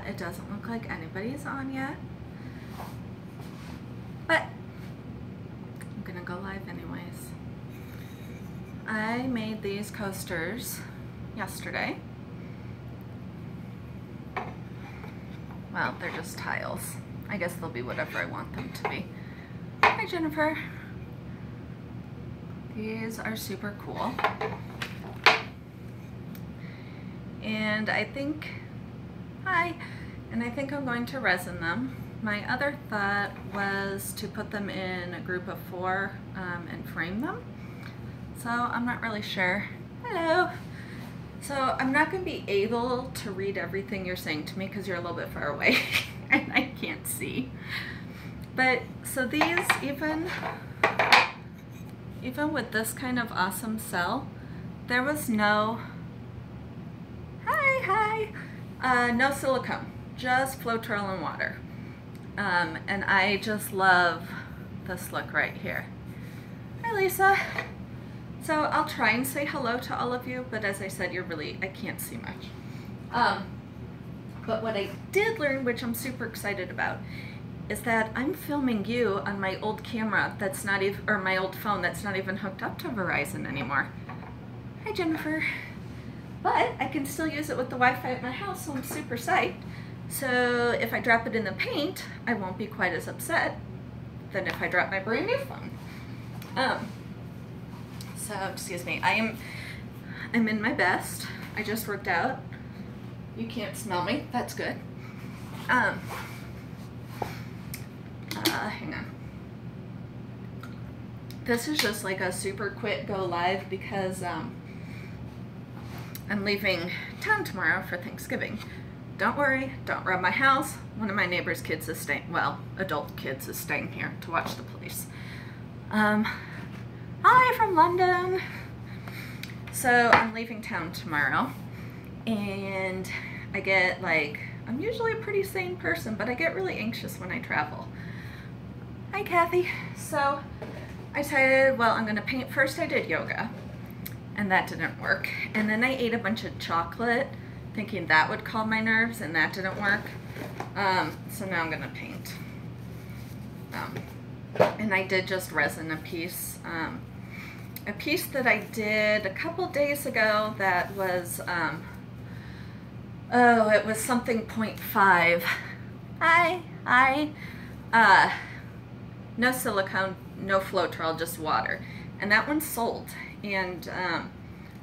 It doesn't look like anybody's on yet, but I'm gonna go live anyways. I made these coasters yesterday. Well, they're just tiles. I guess they'll be whatever I want them to be. Hi, Jennifer. These are super cool. And I think, hi, and I think I'm going to resin them. My other thought was to put them in a group of 4 and frame them. So I'm not really sure. Hello. So I'm not going to be able to read everything you're saying to me because you're a little bit far away and I can't see. But so these, even with this kind of awesome cell, there was no, no silicone, just Floetrol and water. And I just love this look right here. Hi, Lisa. So I'll try and say hello to all of you, but as I said, I can't see much. But what I did learn, which I'm super excited about, is that I'm filming you on my old camera that's not even, or my old phone that's not even hooked up to Verizon anymore. Hi, Jennifer. But I can still use it with the Wi-Fi at my house, so I'm super psyched. So if I drop it in the paint, I won't be quite as upset than if I drop my brand new phone. So, excuse me, I'm in my best. I just worked out. You can't smell me, that's good. Hang on. This is just like a super quick go live because I'm leaving town tomorrow for Thanksgiving. Don't worry, don't rob my house. One of my neighbor's kids is staying, well, adult kids is staying here to watch the police. Hi from London. So I'm leaving town tomorrow and I get like, I'm usually a pretty sane person, but I get really anxious when I travel. Hi, Kathy. So I decided, well, I'm gonna paint. First I did yoga and that didn't work. And then I ate a bunch of chocolate thinking that would calm my nerves and that didn't work. So now I'm gonna paint. And I did just resin a piece that I did a couple days ago that was, oh, it was something 0.5. Hi. No silicone, no Floetrol, just water. And that one sold. And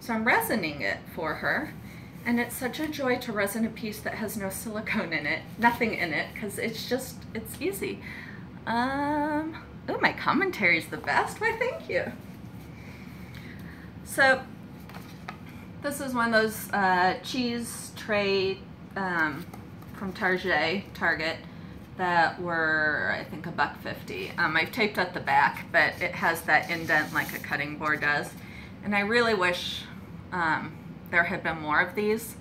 so I'm resining it for her. And it's such a joy to resin a piece that has no silicone in it, nothing in it, because it's easy. Oh, my commentary is the best. Why, thank you. So this is one of those cheese tray from Target that were, I think, $1.50. I've taped at the back, but it has that indent like a cutting board does. And I really wish there had been more of these,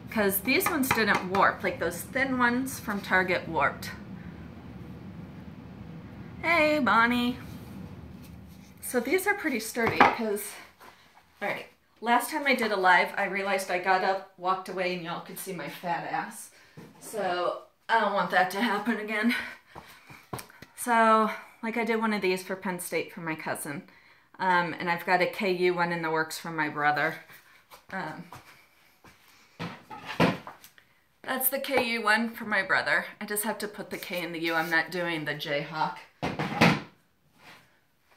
because these ones didn't warp. Like those thin ones from Target warped. Hey, Bonnie. So these are pretty sturdy because, all right, last time I did a live, I realized I got up, walked away, and y'all could see my fat ass. So I don't want that to happen again. So, like I did one of these for Penn State for my cousin. And I've got a KU one in the works for my brother. That's the KU one for my brother. I just have to put the K in the U. I'm not doing the Jayhawk.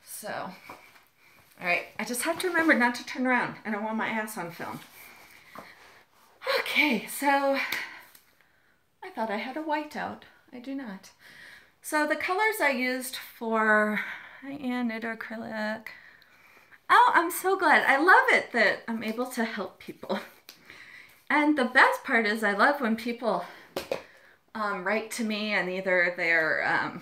So, all right, I just have to remember not to turn around. I don't want my ass on film. Okay, so I thought I had a whiteout. I do not. So the colors I used for knit acrylic. Oh, I'm so glad. I love it that I'm able to help people. And the best part is I love when people write to me and either they're,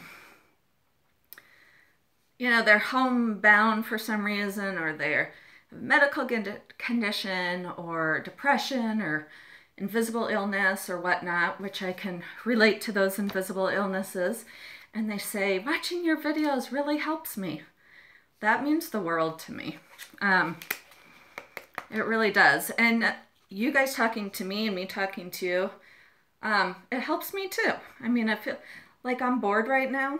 you know, they're homebound for some reason, or they're medical condition or depression or invisible illness or whatnot, which I can relate to those invisible illnesses. And they say, watching your videos really helps me. That means the world to me. It really does. And you guys talking to me and me talking to you, it helps me too. I mean, I feel like I'm bored right now,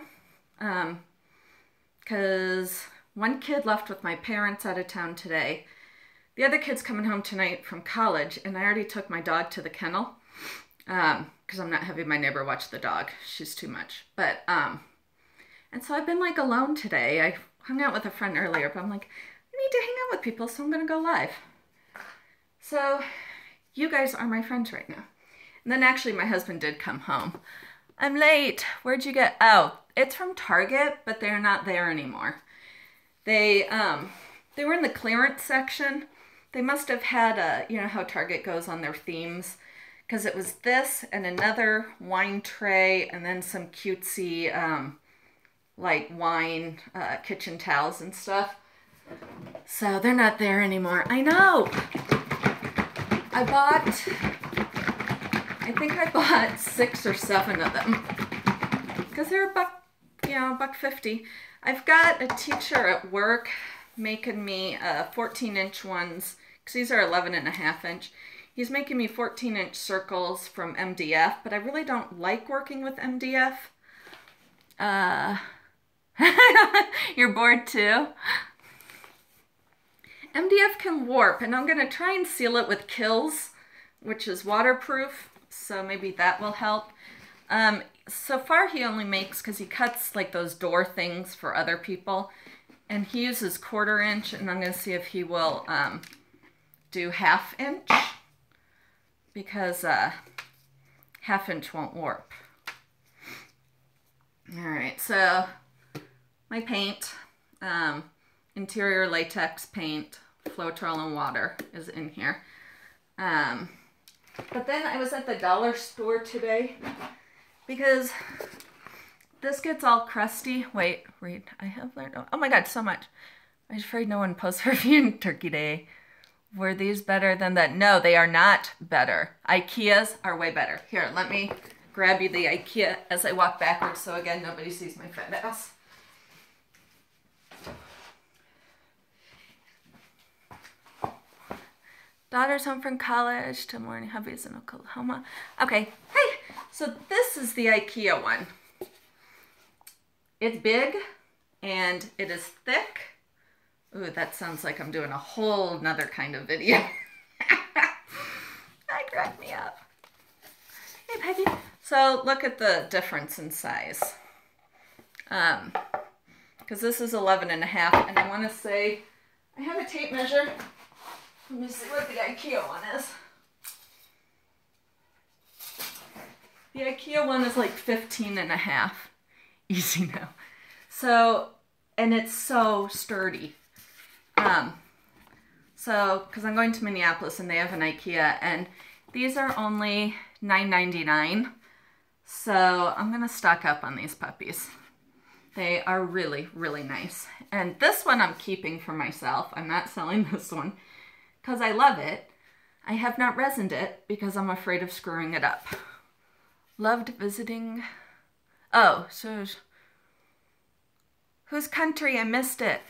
because one kid left with my parents out of town today. The other kid's coming home tonight from college, and I already took my dog to the kennel, because I'm not having my neighbor watch the dog. She's too much. But, and so I've been like alone today. I hung out with a friend earlier, but I'm like, I need to hang out with people, so I'm going to go live. So you guys are my friends right now. And then actually my husband did come home. I'm late. Where'd you get? Oh, it's from Target, but they're not there anymore. They were in the clearance section. They must have had a, you know how Target goes on their themes, because it was this and another wine tray and then some cutesy like wine kitchen towels and stuff. So they're not there anymore. I know. I think I bought 6 or 7 of them because they're $1.50. I've got a teacher at work making me 14-inch ones, because these are 11.5-inch. He's making me 14-inch circles from MDF, but I really don't like working with MDF. You're bored too? MDF can warp, and I'm going to try and seal it with Kills, which is waterproof, so maybe that will help. So far he only makes, because he cuts like those door things for other people, and he uses 1/4 inch, and I'm going to see if he will do 1/2 inch, because 1/2 inch won't warp. Alright, so my paint, interior latex paint, Floetrol and water is in here. But then I was at the dollar store today because this gets all crusty. Wait, read. I have learned. Oh my God, so much. I'm afraid no one posts reviewing Turkey Day. Were these better than that? No, they are not better. IKEA's are way better. Here, let me grab you the IKEA as I walk backwards so again nobody sees my fat ass. Daughter's home from college till morning. Hubby's in Oklahoma. Okay, hey, so this is the IKEA one. It's big and it is thick. Ooh, that sounds like I'm doing a whole nother kind of video. That cracked me up. Hey, Peggy. So look at the difference in size. Because this is 11.5, and I want to say, I have a tape measure. Let me see what the IKEA one is. The IKEA one is like 15.5. Easy now. So, and it's so sturdy. So, because I'm going to Minneapolis and they have an IKEA, and these are only $9.99. So I'm going to stock up on these puppies. They are really, really nice. And this one I'm keeping for myself. I'm not selling this one because I love it. I have not resined it because I'm afraid of screwing it up. Loved visiting. Oh, so whose country? I missed it.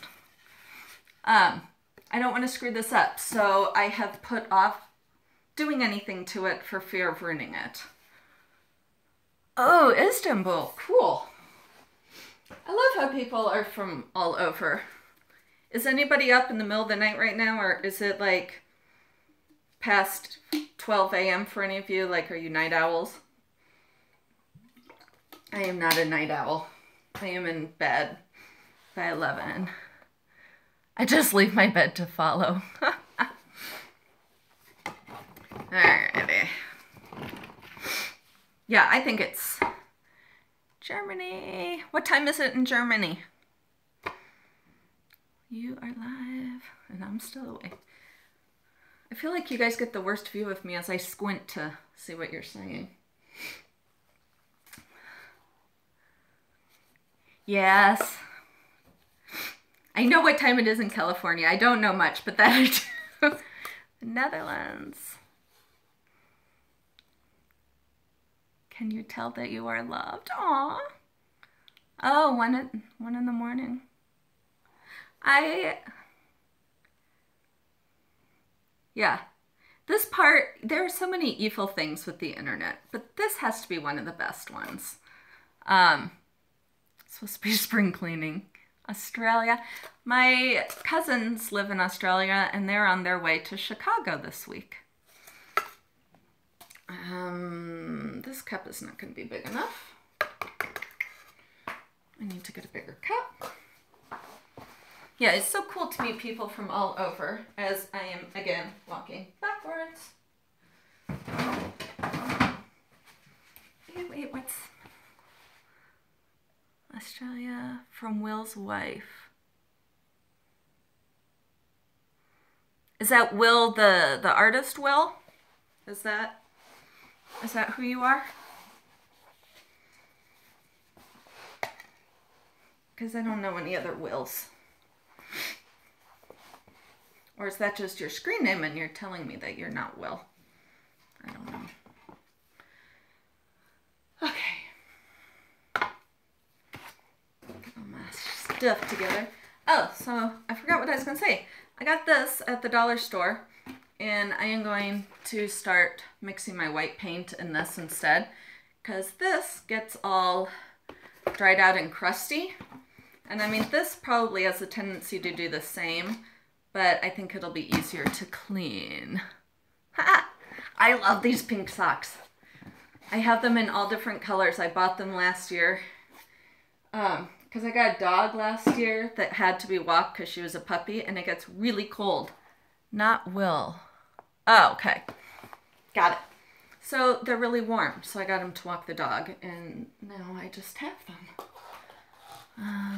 I don't want to screw this up, so I have put off doing anything to it for fear of ruining it. Oh, Istanbul. Cool. I love how people are from all over. Is anybody up in the middle of the night right now, or is it like past 12 a.m. for any of you? Like, are you night owls? I am not a night owl. I am in bed by 11. I just leave my bed to follow. Alrighty. Yeah, I think it's Germany. What time is it in Germany? You are live, and I'm still awake. I feel like you guys get the worst view of me as I squint to see what you're saying. Yes. I know what time it is in California. I don't know much, but that I do. The Netherlands. Can you tell that you are loved? Aww. Oh, one in the morning. Yeah. This part, there are so many evil things with the internet, but this has to be one of the best ones. It's supposed to be spring cleaning. Australia. My cousins live in Australia and they're on their way to Chicago this week. This cup is not going to be big enough. I need to get a bigger cup. Yeah, it's so cool to meet people from all over as I am, again, walking backwards. Wait, what's... Australia from Will's wife. Is that Will, the artist Will? Is that who you are? Because I don't know any other Wills. Or is that just your screen name and you're telling me that you're not Will? I don't know. Okay. Get all my stuff together. Oh, so I forgot what I was going to say. I got this at the dollar store and I am going to start mixing my white paint in this instead because this gets all dried out and crusty. And I mean, this probably has a tendency to do the same, but I think it'll be easier to clean. Ha! I love these pink socks. I have them in all different colors. I bought them last year because I got a dog last year that had to be walked because she was a puppy and it gets really cold. Not Will. Oh, okay. Got it. So they're really warm, so I got him to walk the dog and now I just have them. Hi,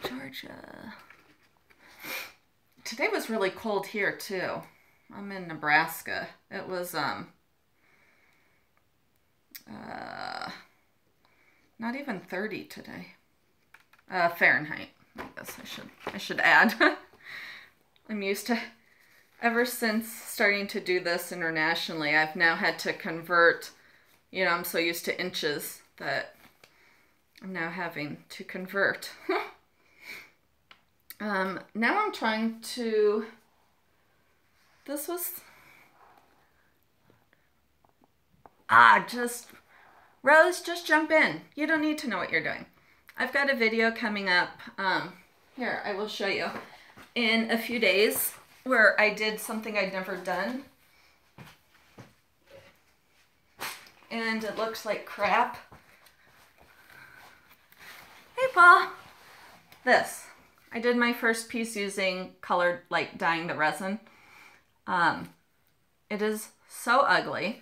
Georgia. Today was really cold here too. I'm in Nebraska. It was not even 30 today. Fahrenheit. I guess I should add. I'm used to, ever since starting to do this internationally, I've now had to convert, you know, I'm so used to inches that I'm now having to convert. Now I'm trying to, Rose, just jump in. You don't need to know what you're doing. I've got a video coming up, here, I will show you, in a few days where I did something I'd never done. And it looks like crap. Hey, Paul. This. I did my first piece using colored, like dyeing the resin. It is so ugly.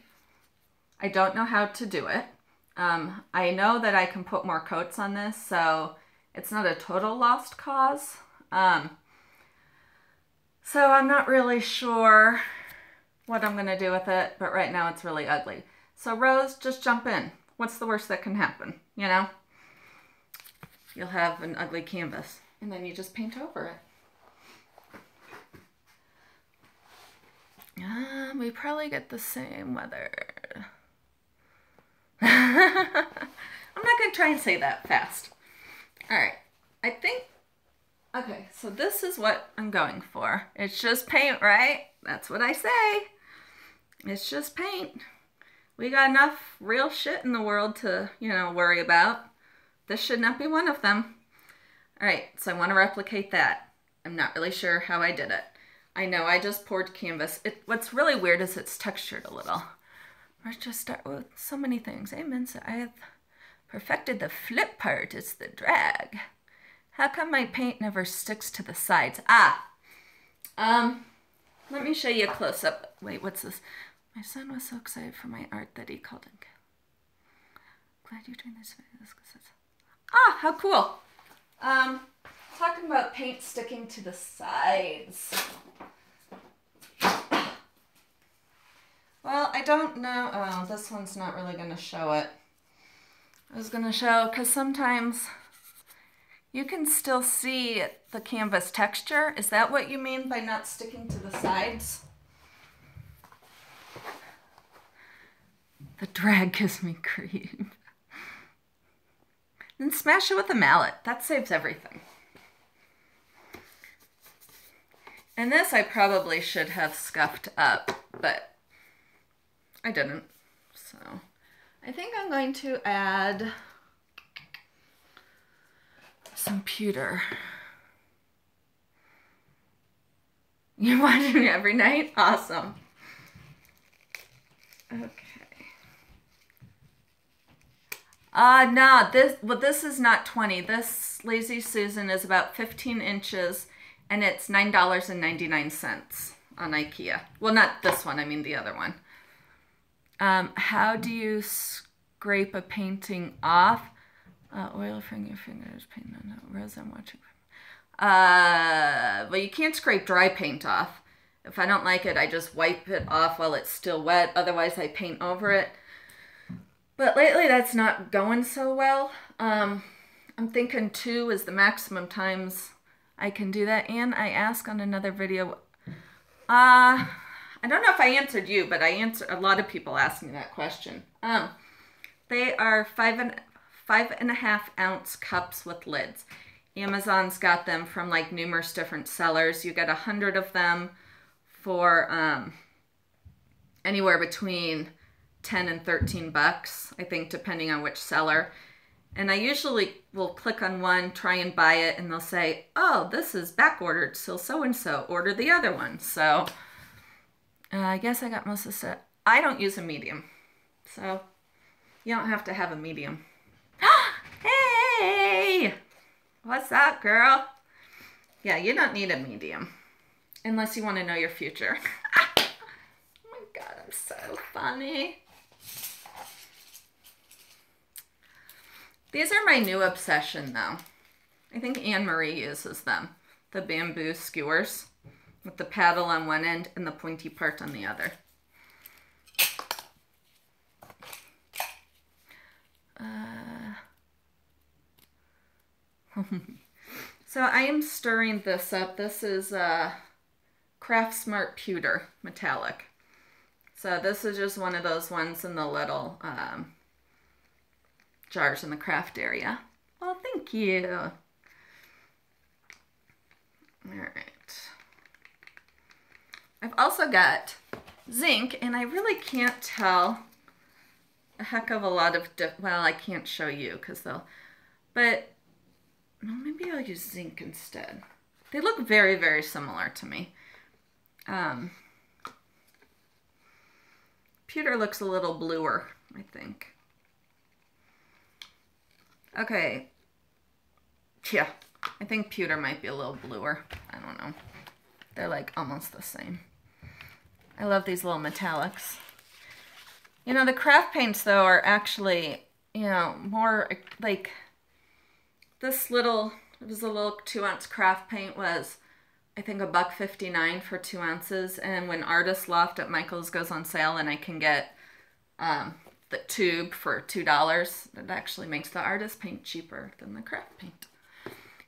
I don't know how to do it. I know that I can put more coats on this, so it's not a total lost cause. So I'm not really sure what I'm going to do with it, but right now it's really ugly. So Rose, just jump in. What's the worst that can happen, you know? You'll have an ugly canvas, and then you just paint over it. We probably get the same weather. I'm not going to try and say that fast. All right, I think, okay, so this is what I'm going for. It's just paint, right? That's what I say. It's just paint. We got enough real shit in the world to, you know, worry about. This should not be one of them. All right, so I want to replicate that. I'm not really sure how I did it. I know I just poured canvas. What's really weird is it's textured a little. Let's just start with so many things. Amen. So I have perfected the flip part. It's the drag. How come my paint never sticks to the sides? Let me show you a close-up. Wait, what's this? My son was so excited for my art that he called it. Glad you're doing this. How cool. Talking about paint sticking to the sides. Well, I don't know. Oh, this one's not really going to show it. I was going to show, because sometimes you can still see the canvas texture. Is that what you mean by not sticking to the sides? The drag gives me cream. Then smash it with a mallet. That saves everything. And this I probably should have scuffed up, but I didn't. So I think I'm going to add some pewter. You're watching me every night? Awesome. Okay. No, this is not 20. This Lazy Susan is about 15 inches and it's $9.99 on IKEA. Well, not this one, I mean the other one. How do you scrape a painting off? Oil from your fingers, paint on it. Rose, I'm watching. Well, you can't scrape dry paint off. If I don't like it, I just wipe it off while it's still wet. Otherwise, I paint over it. But lately, that's not going so well. I'm thinking 2 is the maximum times I can do that. And I asked on another video, I don't know if I answered you, but I answered a lot of people asked me that question. They are 5.5 ounce cups with lids. Amazon's got them from like numerous different sellers. You get 100 of them for anywhere between 10 and 13 bucks, I think, depending on which seller. And I usually will click on one, try and buy it, and they'll say, oh, this is back ordered, so order the other one. So I guess I got most of the set. I don't use a medium, so you don't have to have a medium. Hey! What's up, girl? Yeah, you don't need a medium unless you want to know your future. Oh my God, I'm so funny. These are my new obsession, though. I think Anne-Marie uses them. The bamboo skewers with the paddle on one end and the pointy part on the other. So I am stirring this up. This is Craft Smart Pewter Metallic. So this is just one of those ones in the little jars in the craft area. Well, thank you. All right. I've also got zinc, and I really can't tell a heck of a lot of, well, I can't show you because they'll, but well, maybe I'll use zinc instead. They look very, very similar to me. Pewter looks a little bluer, I think. Okay. Yeah, I think pewter might be a little bluer. I don't know. They're like almost the same. I love these little metallics. You know, the craft paints, though, are actually, you know, more like this little, it was a little 2-ounce craft paint was, I think, $1.59 for 2 ounces. And when Artist Loft at Michael's goes on sale and I can get the tube for $2, that actually makes the artist paint cheaper than the craft paint.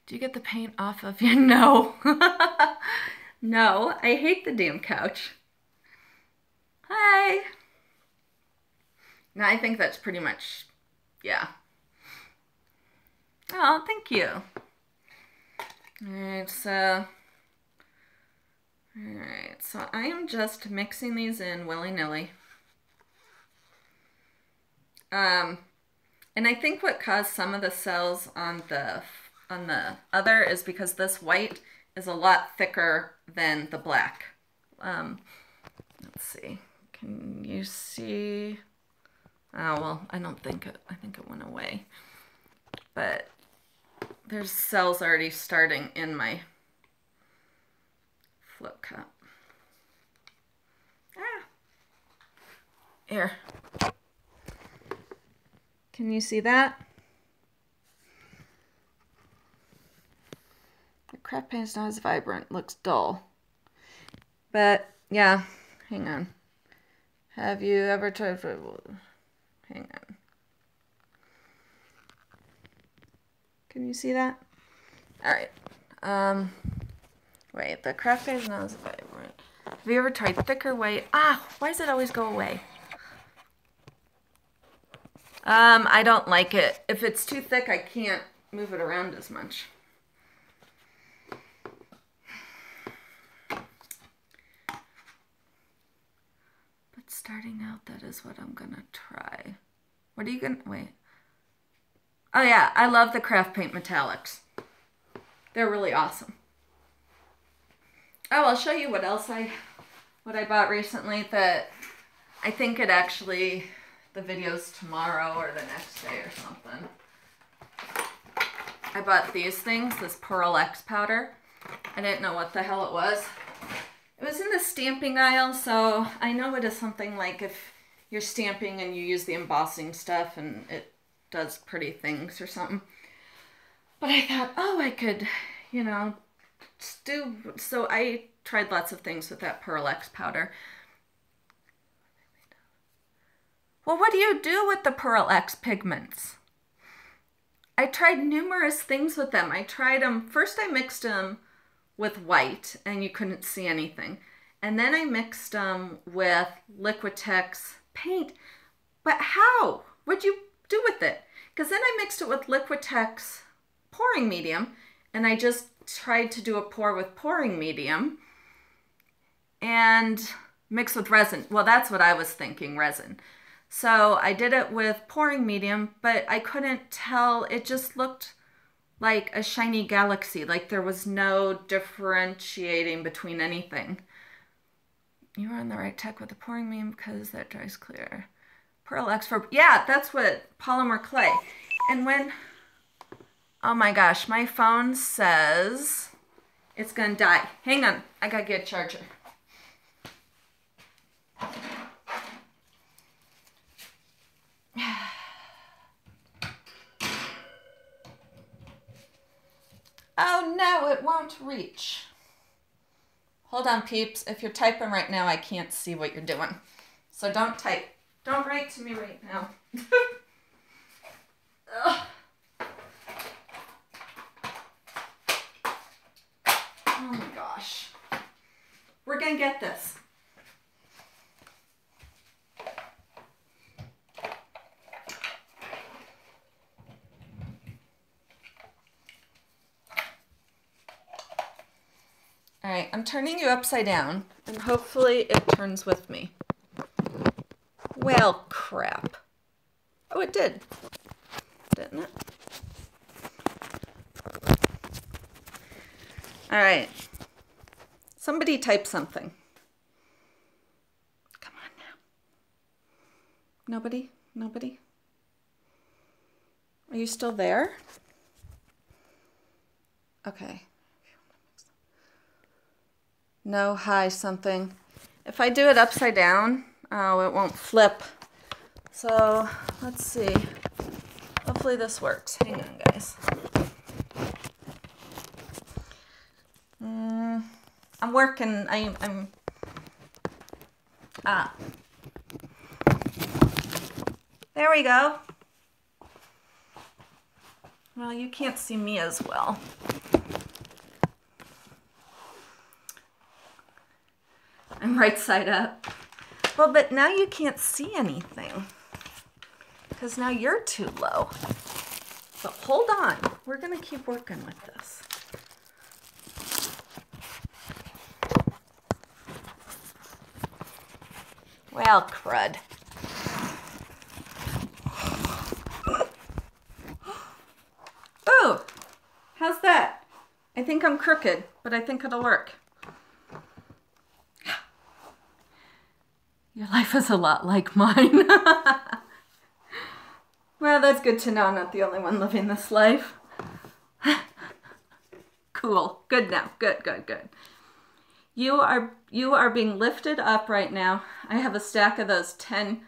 Do you get the paint off of you? No. No, I hate the damn couch. Hi. No, I think that's pretty much, yeah. Oh, thank you. Alright, so I am just mixing these in willy-nilly. And I think what caused some of the cells on the other is because this white is a lot thicker than the black. Let's see. Can you see? Oh, well, I think it went away. But there's cells already starting in my flip cup. Ah. Here. Can you see that? The craft paint is not as vibrant, looks dull. But yeah, hang on. Have you ever tried for, hang on. Can you see that? All right. Wait, the craft paint is not as vibrant. Have you ever tried thicker white? Ah, why does it always go away? I don't like it. If it's too thick, I can't move it around as much. starting out, that is what I'm gonna try. What are you gonna, wait. Oh yeah, I love the craft paint metallics. They're really awesome. Oh, I'll show you what else I bought recently that I think it actually, the video's tomorrow or the next day or something. I bought these things, this Pearl X powder. I didn't know what the hell it was. It was in the stamping aisle, so I know it is something like if you're stamping and you use the embossing stuff and it does pretty things or something. But I thought, oh, I could, you know, do, so I tried lots of things with that Pearl X powder. Well, what do you do with the Pearl X pigments? I tried numerous things with them. I tried them, first I mixed them with white and you couldn't see anything. And then I mixed them with Liquitex paint. But how? What'd you do with it? Because then I mixed it with Liquitex pouring medium and I just tried to do a pour with pouring medium and mix with resin. Well, that's what I was thinking, resin. So I did it with pouring medium, but I couldn't tell. It just looked like a shiny galaxy, like there was no differentiating between anything. You were on the right tech with the pouring medium because that dries clear. Pearl X for, yeah, that's what, polymer clay. And when, oh my gosh, my phone says it's gonna die. Hang on, I gotta get a charger. Oh no, it won't reach. Hold on, peeps. If you're typing right now, I can't see what you're doing. So don't type. Don't write to me right now. Oh my gosh. We're gonna get this. All right, I'm turning you upside down, and hopefully it turns with me. Well, crap. Oh, it did. Didn't it? All right. Somebody type something. Come on now. Nobody? Nobody? Are you still there? Okay. No, hi, something. If I do it upside down, oh, it won't flip. So, let's see. Hopefully this works. Hang on, guys. I'm working. I'm. There we go. Well, you can't see me as well. I'm right side up. Well, but now you can't see anything because now you're too low. But hold on, we're gonna keep working with this. Well, crud. Ooh, how's that? I think I'm crooked, but I think it'll work. Your life is a lot like mine. Well, that's good to know I'm not the only one living this life. Cool. Good now. Good, good, good. You are being lifted up right now. I have a stack of those 10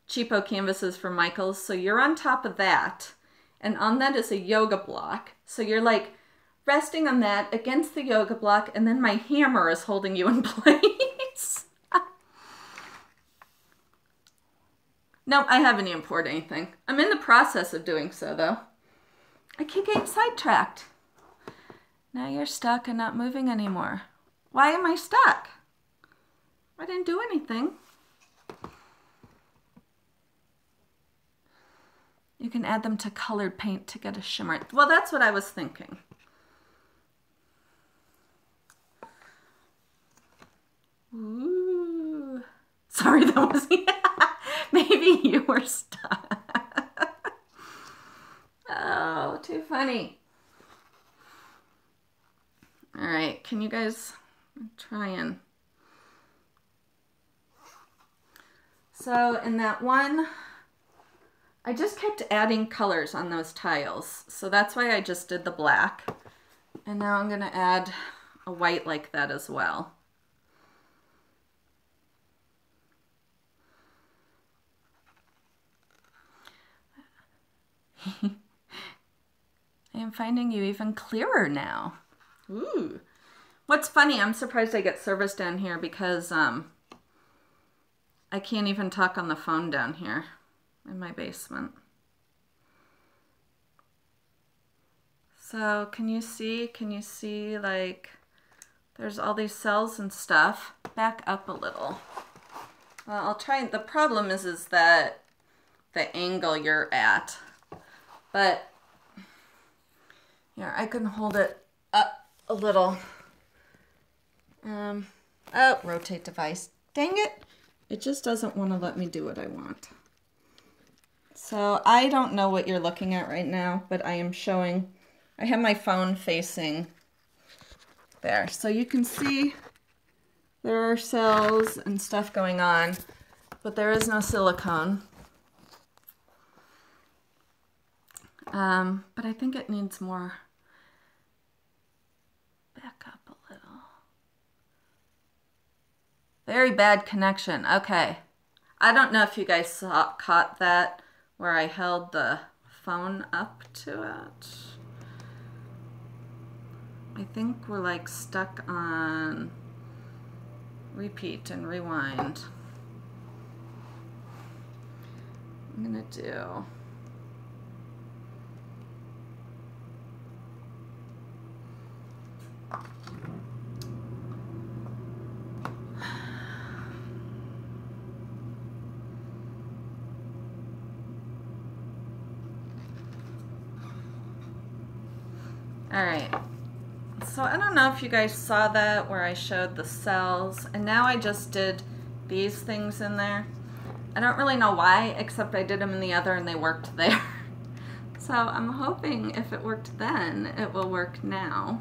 cheapo canvases from Michaels. So you're on top of that. And on that is a yoga block. So you're like resting on that against the yoga block. And then my hammer is holding you in place. No, I haven't even poured anything. I'm in the process of doing so, though. I keep getting sidetracked. Now you're stuck and not moving anymore. Why am I stuck? I didn't do anything. You can add them to colored paint to get a shimmer. Well, that's what I was thinking. Ooh. sorry, that was maybe you were stuck. Oh, too funny. All right, can you guys try and... So in that one, I just kept adding colors on those tiles. So that's why I just did the black. And now I'm gonna add a white like that as well. I am finding you even clearer now. Ooh. What's funny, I'm surprised I get service down here because I can't even talk on the phone down here in my basement. So can you see like there's all these cells and stuff? Back up a little. Well, I'll try. The problem is that the angle you're at, but here I can hold it up a little. Oh, rotate device. Dang it. It just doesn't want to let me do what I want. So I don't know what you're looking at right now, but I am showing, I have my phone facing there. So you can see there are cells and stuff going on, but there is no silicone. But I think it needs more. Back up a little. Very bad connection. Okay. I don't know if you guys caught that where I held the phone up to it. I think we're like stuck on repeat and rewind. I'm gonna do all right. So I don't know if you guys saw that where I showed the cells, and now I just did these things in there. I don't really know why, except I did them in the other and they worked there. So I'm hoping if it worked then, it will work now.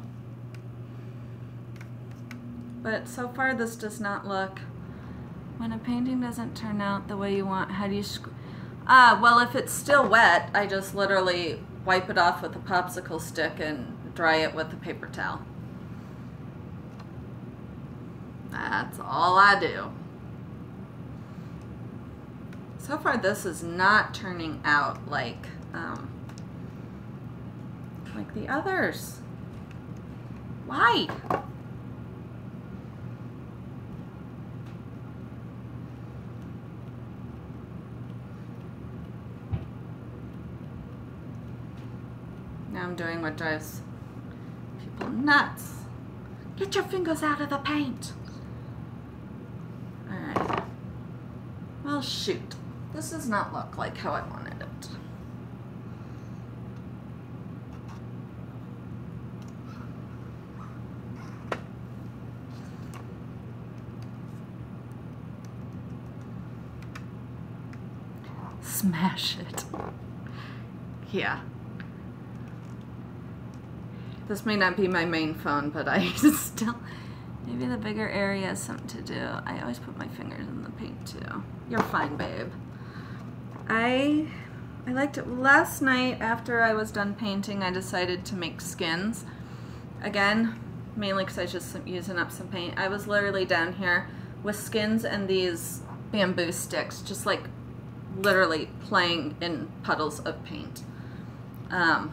But so far this does not look, when a painting doesn't turn out the way you want, how do you well, if it's still wet, I just literally wipe it off with a popsicle stick and dry it with a paper towel. That's all I do. So far this is not turning out like the others. Why? Now I'm doing what drives people nuts. Get your fingers out of the paint. All right. Well, shoot. This does not look like how I wanted it. Smash it. Yeah. This may not be my main phone, but I still, maybe the bigger area has something to do. I always put my fingers in the paint too. You're fine, babe. I liked it. Last night after I was done painting, I decided to make skins. Again, mainly because I was just using up some paint. I was literally down here with skins and these bamboo sticks, just like literally playing in puddles of paint. I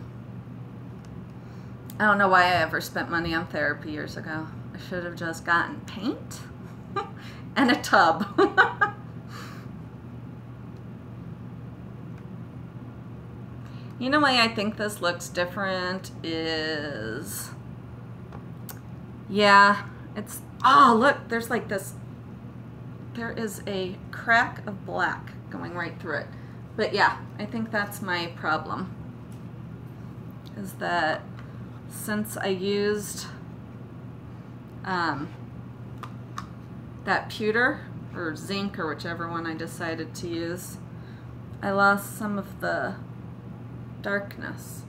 don't know why I ever spent money on therapy years ago. I should have just gotten paint and a tub. You know why I think this looks different is, yeah, it's, oh look, there's like this, there is a crack of black going right through it. But yeah, I think that's my problem, is that since I used that pewter, or zinc, or whichever one I decided to use, I lost some of the darkness.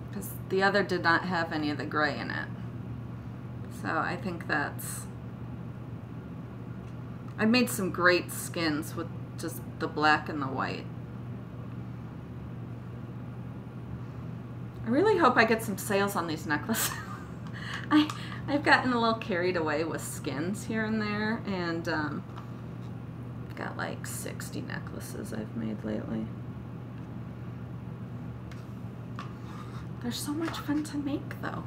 Because the other did not have any of the gray in it. So I think that's... I made some great skins with just the black and the white. I really hope I get some sales on these necklaces. I've gotten a little carried away with skins here and there, and I've got like 60 necklaces I've made lately. They're so much fun to make though.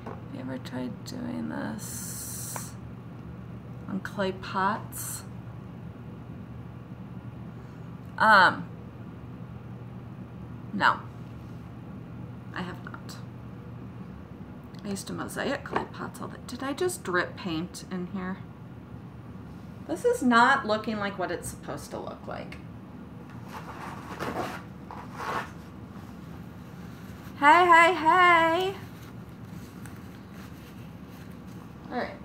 Have you ever tried doing this on clay pots? No, I have not. I used to mosaic clay pots all the time. Did I just drip paint in here? This is not looking like what it's supposed to look like. Hey, hey, hey. All right.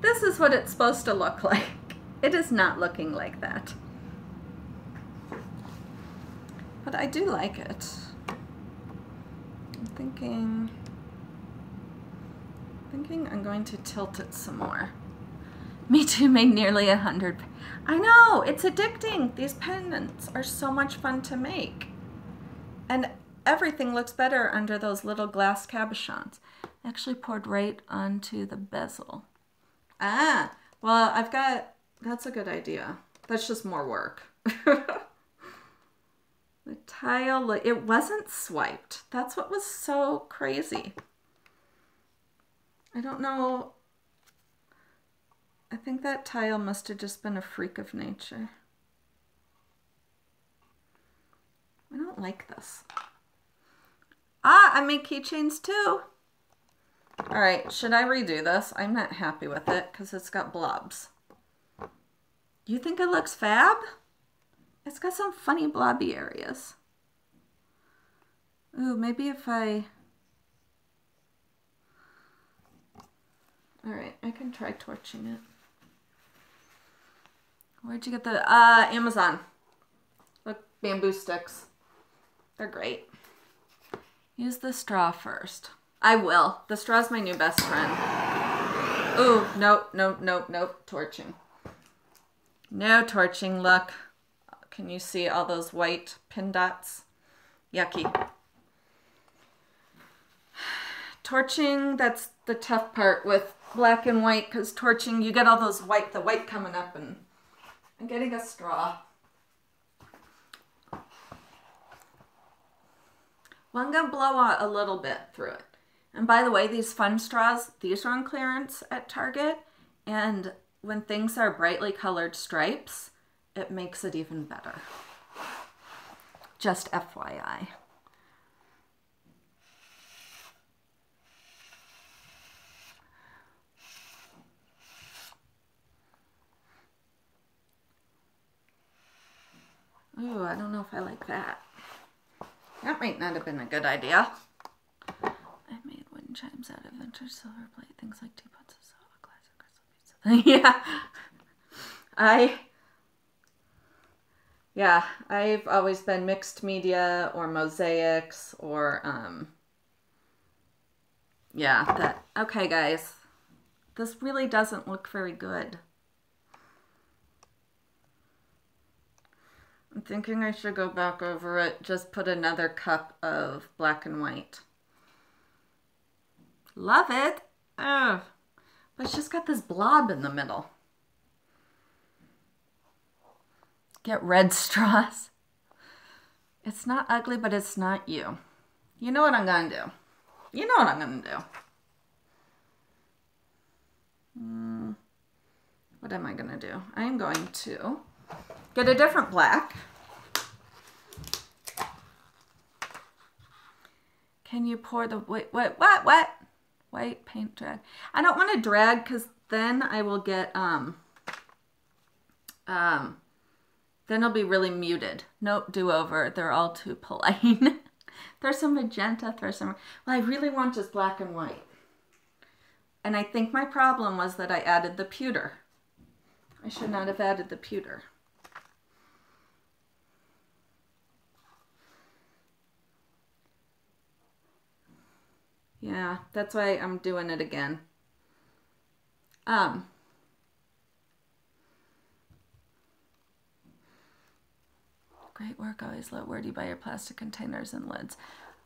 This is what it's supposed to look like. It is not looking like that. But I do like it. I'm thinking I'm going to tilt it some more. Me Too made nearly 100. I know, it's addicting. These pendants are so much fun to make. And everything looks better under those little glass cabochons. Actually poured right onto the bezel. Ah, well, that's a good idea. That's just more work. The tile, it wasn't swiped. That's what was so crazy. I don't know. I think that tile must have just been a freak of nature. I don't like this. Ah, I make keychains too. All right, should I redo this? I'm not happy with it because it's got blobs. You think it looks fab? It's got some funny blobby areas. Ooh, maybe if I... All right, I can try torching it. Where'd you get the, Amazon. Look, bamboo sticks. They're great. Use the straw first. I will. The straw's my new best friend. Ooh, nope, nope, nope, nope. Torching. No torching, look. Can you see all those white pin dots? Yucky. Torching, that's the tough part with black and white, because torching, you get all those white, the white coming up, and I'm getting a straw. Well, I'm going to blow out a little bit through it. And by the way, these fun straws, these are on clearance at Target, and when things are brightly colored stripes, it makes it even better. Just FYI. Ooh, I don't know if I like that. That might not have been a good idea. I made wooden chimes out of vintage silver plate, things like teapots, soda, glass, and crystal pizza. Yeah, I've always been mixed media or mosaics or, yeah, that, okay guys, this really doesn't look very good. I'm thinking I should go back over it, just put another cup of black and white. Love it. Oh, but it's just got this blob in the middle. Get red straws. It's not ugly, but it's not you. You know what I'm going to do. You know what I'm going to do. What am I going to do? I'm going to get a different black. Can you pour the, what? White paint drag. I don't want to drag because then I will get then it'll be really muted. Nope, do-over. They're all too plain. There's some magenta, there's some... Well, I really want just black and white. And I think my problem was that I added the pewter. I should not have added the pewter. Yeah, that's why I'm doing it again. Great work, always low. Where do you buy your plastic containers and lids?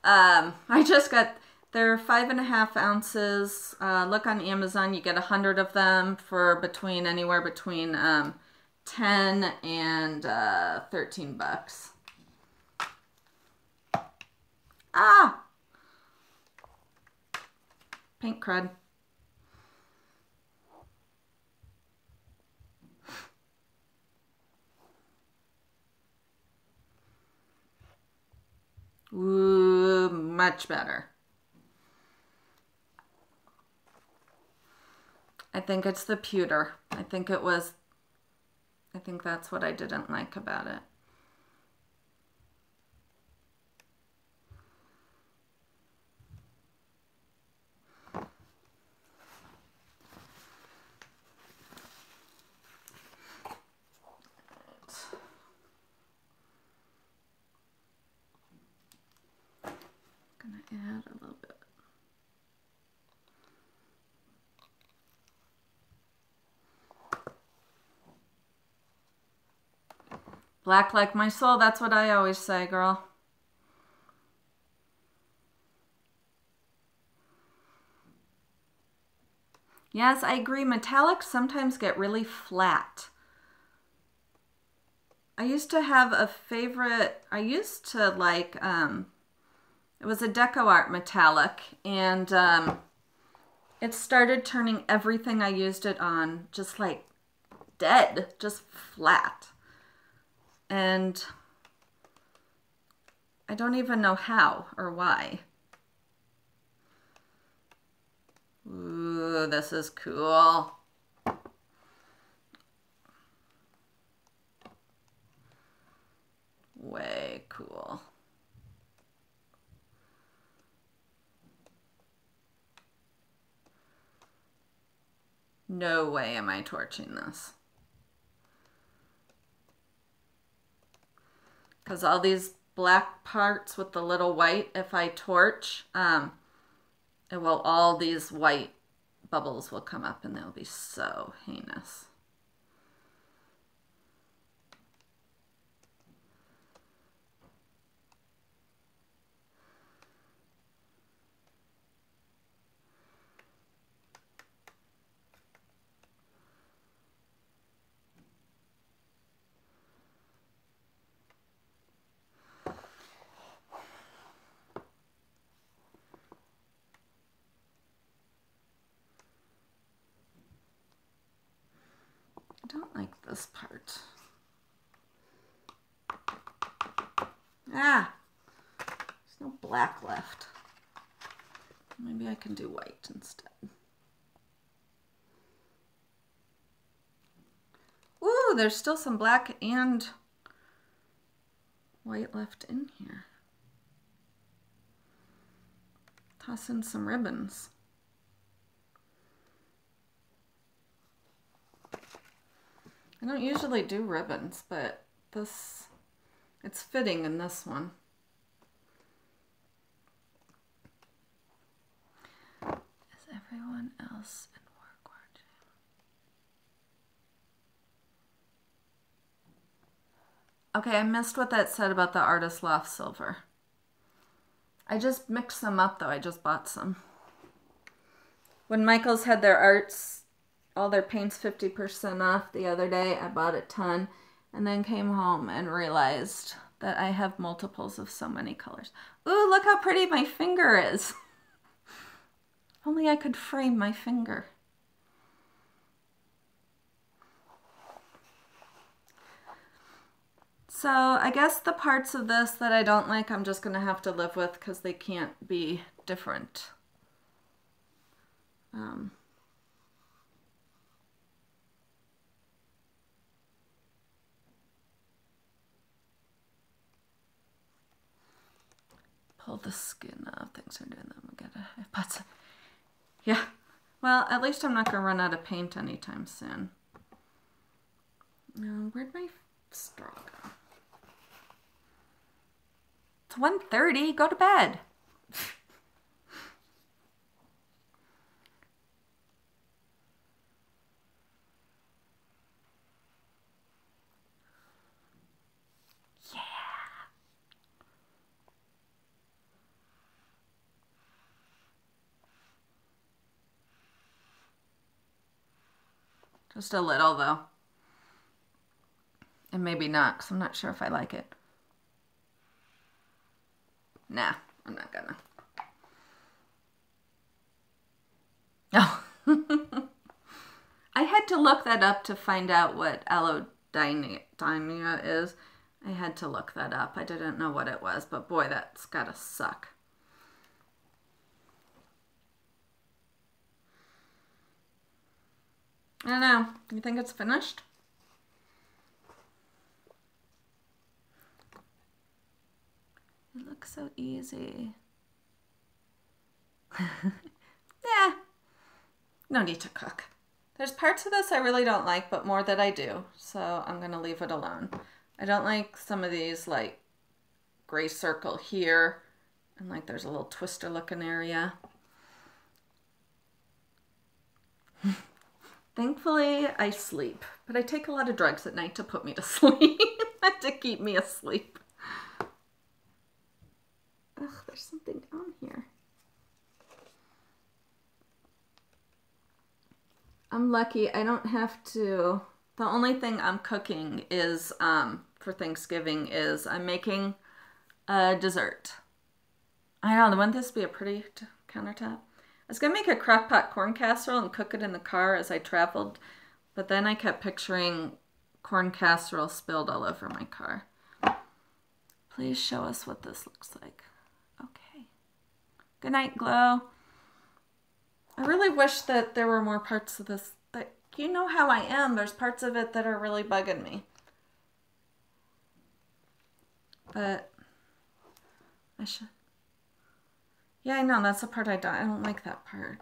I just got, they're 5.5 ounces. Look on Amazon, you get 100 of them for anywhere between 10 and 13 bucks. Ah! Paint crud. Ooh, much better. I think it's the pewter. I think that's what I didn't like about it. Gonna add a little bit. Black like my soul, that's what I always say, girl. Yes, I agree. Metallics sometimes get really flat. I used to have a favorite, I used to like, it was a Deco Art metallic, and it started turning everything I used it on just like dead, just flat. And I don't even know how or why. Ooh, this is cool. Way cool. No way am I torching this. Because all these black parts with the little white, if I torch, it will, all these white bubbles will come up and they'll be so heinous. I don't like this part. Ah, there's no black left. Maybe I can do white instead. Ooh, there's still some black and white left in here. Toss in some ribbons. I don't usually do ribbons, but this, it's fitting in this one. Is everyone else in work watching? Okay, I missed what that said about the Artist Loft Silver. I just mixed them up though, I just bought some. When Michael's had their arts, all their paints 50% off the other day, I bought a ton and then came home and realized that I have multiples of so many colors. Ooh, look how pretty my finger is. Only I could frame my finger. So I guess the parts of this that I don't like, I'm just gonna have to live with because they can't be different. pull the skin off. Things are doing them. Yeah. Well, at least I'm not going to run out of paint anytime soon. Where'd my straw go? It's 1:30. Go to bed. Just a little, though. And maybe not, because I'm not sure if I like it. Nah, I'm not gonna. Oh. I had to look that up to find out what allodynia is. I had to look that up. I didn't know what it was, but boy, that's gotta suck. I don't know. You think it's finished? It looks so easy. Yeah. No need to cook. There's parts of this I really don't like, but more that I do. So I'm going to leave it alone. I don't like some of these, like, gray circle here. And, like, there's a little twister looking area. Thankfully, I sleep, but I take a lot of drugs at night to put me to sleep, to keep me asleep. Ugh, there's something down here. I'm lucky I don't have to, the only thing I'm cooking is, for Thanksgiving is I'm making a dessert. I know, wouldn't this be a pretty countertop? I was going to make a crock pot corn casserole and cook it in the car as I traveled, but then I kept picturing corn casserole spilled all over my car. Please show us what this looks like. Okay. Good night, Glow. I really wish that there were more parts of this. But you know how I am. There's parts of it that are really bugging me. But I should. Yeah, I know. That's the part I don't like that part.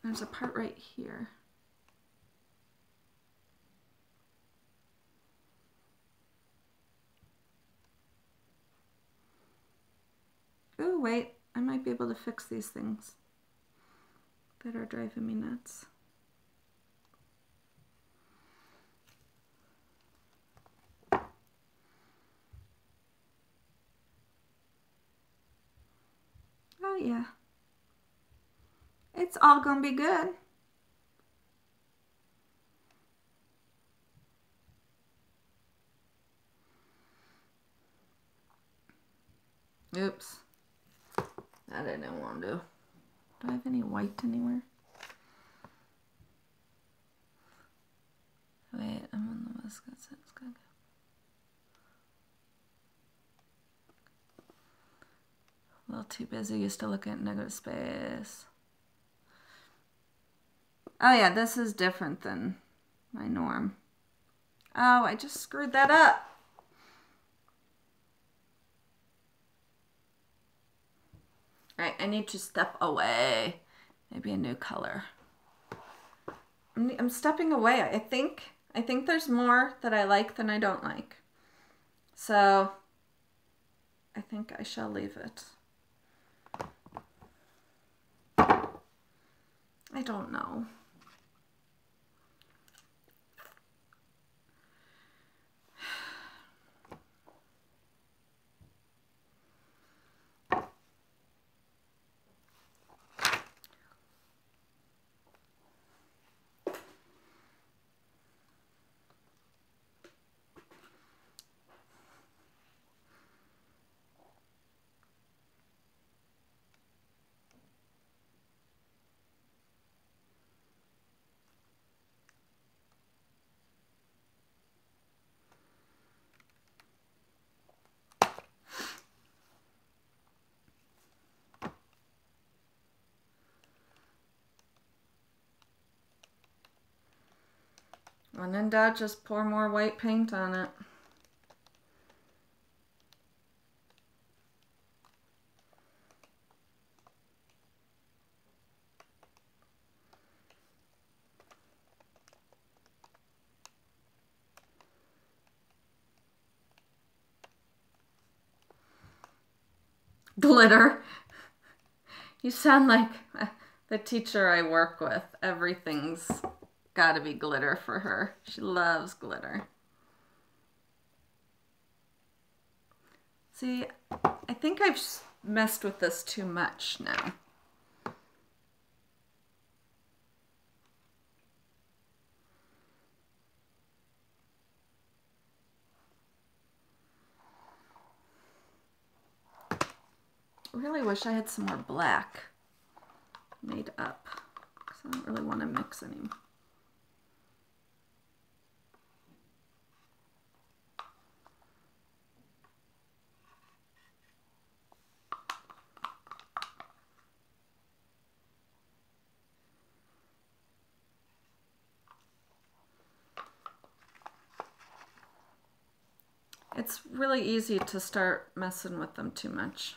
There's a part right here. Oh, wait. I might be able to fix these things that are driving me nuts. Oh, yeah. It's all gonna be good. Oops. That I didn't want to do. Do I have any white anywhere? Wait, I'm on the West Coast. It's good. A little too busy. Used to look at negative space. Oh yeah, this is different than my norm. Oh, I just screwed that up. All right, I need to step away. Maybe a new color. I'm stepping away. I think there's more that I like than I don't like. So I think I shall leave it. I don't know. When in doubt, just pour more white paint on it. Glitter. You sound like the teacher I work with. Everything's gotta be glitter for her. She loves glitter. See, I think I've messed with this too much now. I really wish I had some more black made up, because I don't really want to mix any. It's really easy to start messing with them too much.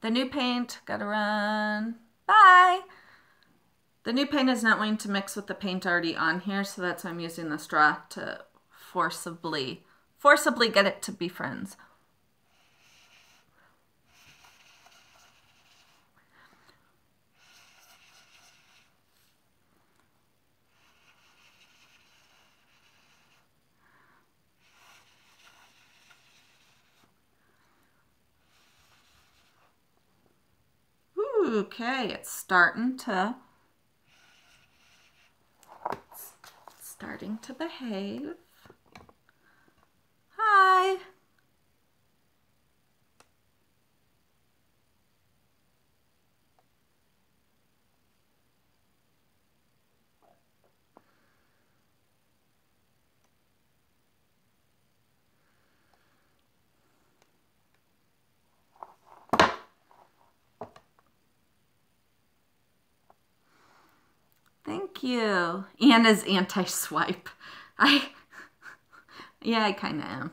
The new paint, gotta run. Bye! The new paint is not wanting to mix with the paint already on here, so that's why I'm using the straw to forcibly get it to be friends. Okay, it's starting to behave. Hi. Thank you. Anna's anti-swipe. Yeah, I kind of am.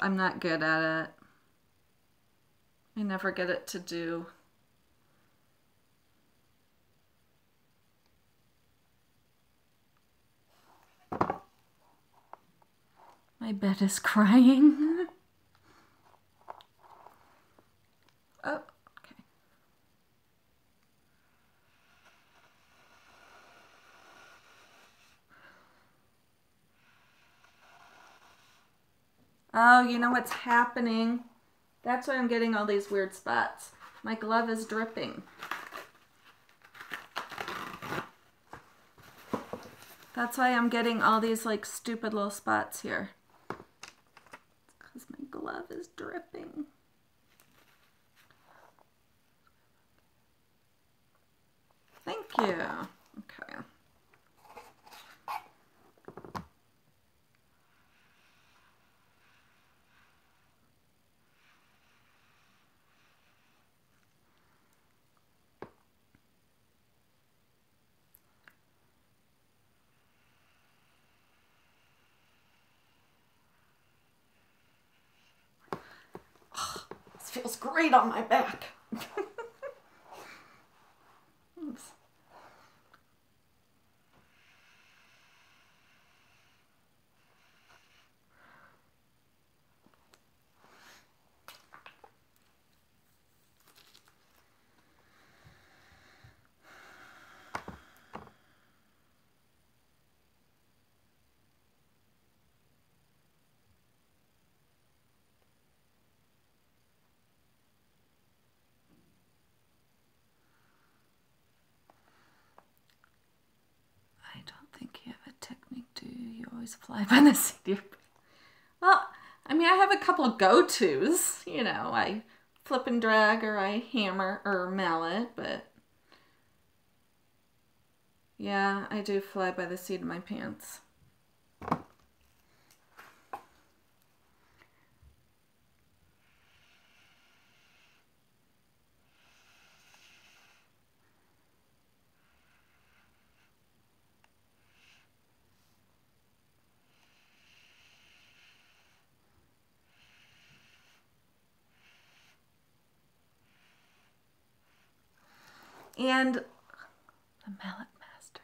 I'm not good at it. I never get it to do. My bed is crying. Oh. Oh, you know what's happening? That's why I'm getting all these weird spots. My glove is dripping. That's why I'm getting all these like stupid little spots here. It's because my glove is dripping. Thank you. Okay. This feels great on my back. Oops. I don't think you have a technique, do you? You always fly by the seat of your pants. Well, I mean, I have a couple of go-tos. You know, I flip and drag, or I hammer or mallet, but yeah, I do fly by the seat of my pants. And the Mallet Master.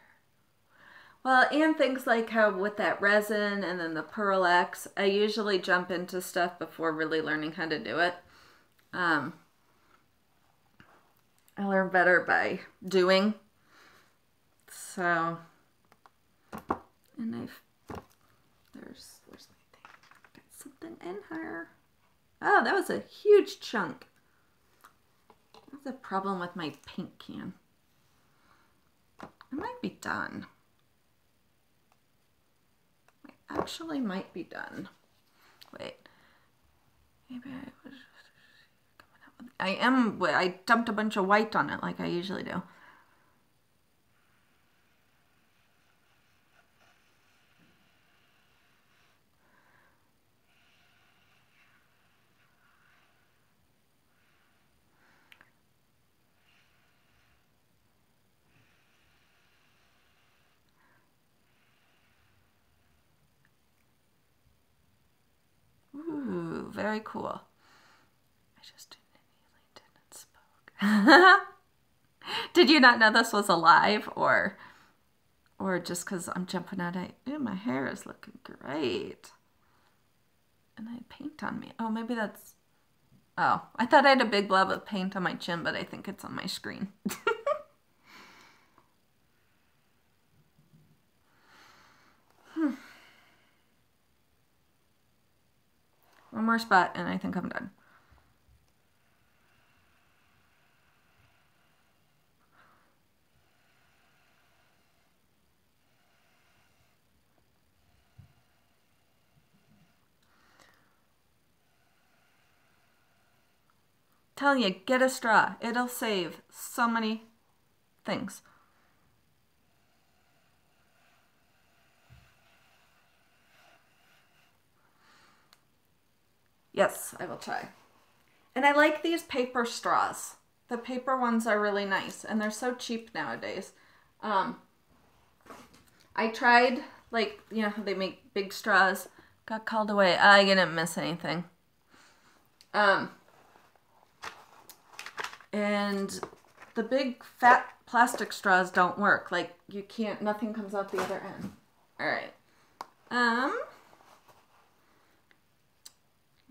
Well, and things like how with that resin and then the Pearl X, I usually jump into stuff before really learning how to do it. I learn better by doing. So, and where's my thing? Got something in here. Oh, that was a huge chunk. That's a problem with my paint can. I might be done. I actually might be done. Wait. Maybe I dumped a bunch of white on it like I usually do. Ooh, very cool. I just immediately didn't spoke. Did you not know this was alive, or just because I'm jumping out at ooh, my hair is looking great. And I had paint on me. Oh, maybe that's... Oh, I thought I had a big blob of paint on my chin, but I think it's on my screen. One more spot, and I think I'm done. Telling you, get a straw. It'll save so many things. Yes, I will try. And I like these paper straws. The paper ones are really nice, and they're so cheap nowadays. I tried, like, you know how they make big straws. Got called away. I didn't miss anything. And the big fat plastic straws don't work. Like, you can't, nothing comes out the other end. All right.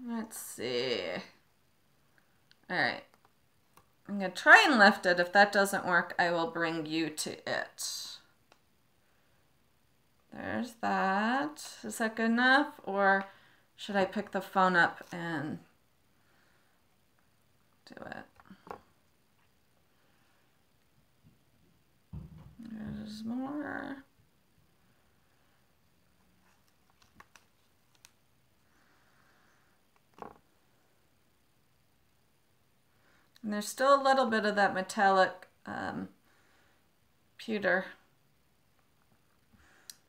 Let's see. All right. I'm going to try and lift it. If that doesn't work, I will bring you to it. There's that. Is that good enough? Or should I pick the phone up and do it? There's more. And there's still a little bit of that metallic pewter.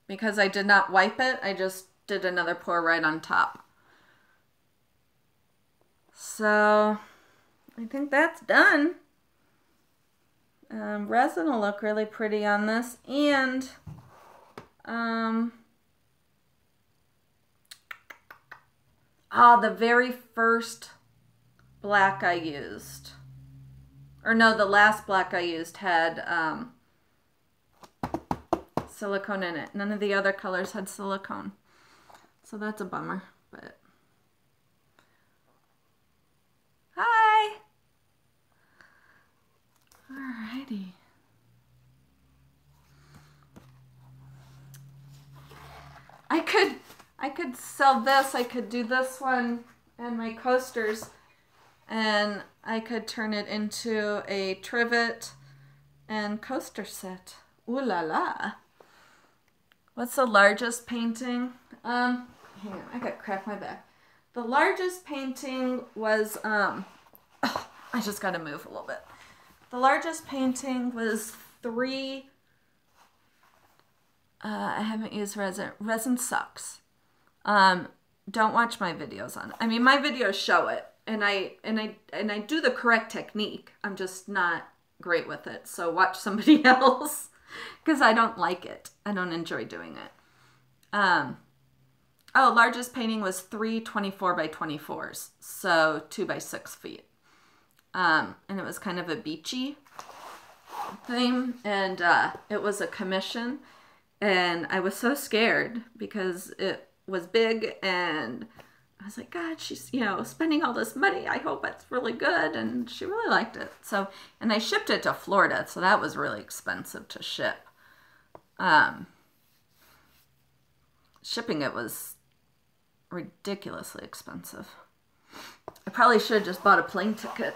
Because I did not wipe it, I just did another pour right on top. So, I think that's done. Resin will look really pretty on this. And, the very first black I used, or no, the last black I used had silicone in it. None of the other colors had silicone. So that's a bummer, but hi. Alrighty. I could sell this. I could do this one and my coasters, and I could turn it into a trivet and coaster set. Ooh la la. What's the largest painting? Hang on, I gotta crack my back. The largest painting was, I just gotta move a little bit. The largest painting was 3, I haven't used resin. Resin sucks. Don't watch my videos on it. I mean, my videos show it, and I do the correct technique. I'm just not great with it. So watch somebody else, because I don't like it. I don't enjoy doing it. Largest painting was 3 24 by 24s, so 2 by 6 feet. And it was kind of a beachy. thing, and it was a commission, and I was so scared because it was big, and I was like, God, she's, you know, spending all this money. I hope it's really good. And she really liked it. So, and I shipped it to Florida, so that was really expensive to ship. Shipping it was ridiculously expensive. I probably should have just bought a plane ticket.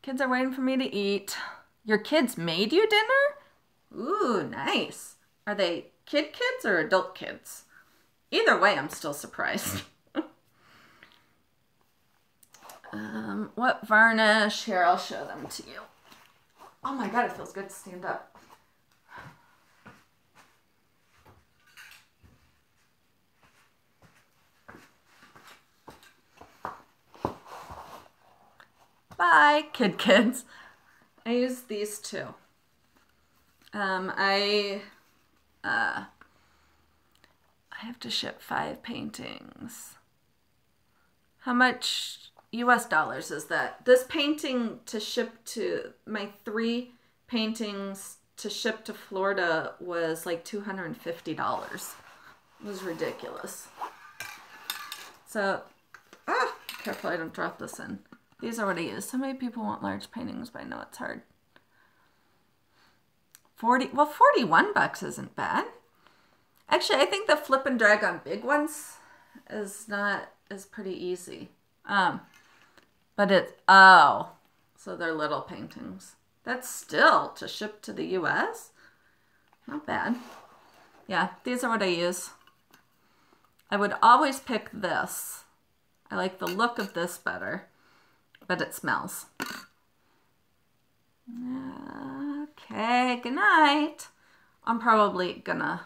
Kids are waiting for me to eat. Your kids made you dinner? Ooh, nice. Are they kids or adult kids? Either way, I'm still surprised. What varnish? Here, I'll show them to you. Oh my God, it feels good to stand up. Bye, kids. I use these two. I have to ship 5 paintings. How much US dollars is that? This painting to ship to, my 3 paintings to ship to Florida was like $250. It was ridiculous. So, careful I don't drop this in. These are what I use. So many people want large paintings, but I know it's hard. 41 bucks isn't bad. Actually, I think the flip and drag on big ones is pretty easy. But it's, so they're little paintings. That's still to ship to the US. Not bad. Yeah, these are what I use. I would always pick this. I like the look of this better, but it smells. Okay, good night. I'm probably gonna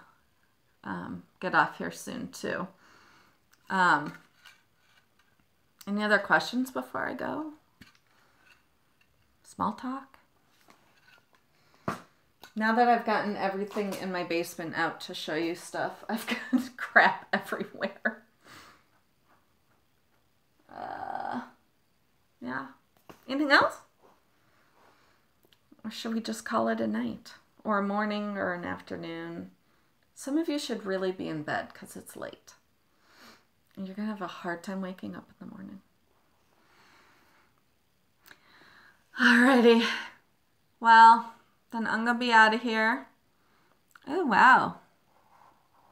get off here soon too. Any other questions before I go? Small talk? Now that I've gotten everything in my basement out to show you stuff, I've got crap everywhere. Yeah. Anything else? Or should we just call it a night? Or a morning or an afternoon? Some of you should really be in bed because it's late. And you're going to have a hard time waking up in the morning. Alrighty. Well, then I'm going to be out of here. Oh, wow.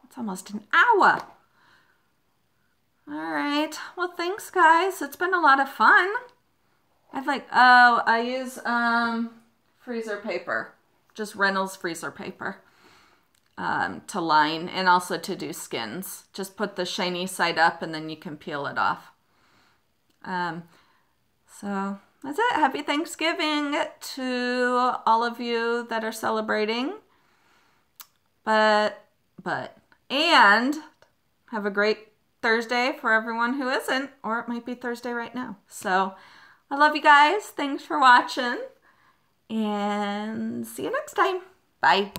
It's almost an hour. Alright. Well, thanks, guys. It's been a lot of fun. I use freezer paper. Just Reynolds freezer paper. To line and also to do skins. Just put the shiny side up and then you can peel it off. So that's it. Happy Thanksgiving to all of you that are celebrating. And have a great Thursday for everyone who isn't, or it might be Thursday right now. So I love you guys. Thanks for watching and see you next time. Bye.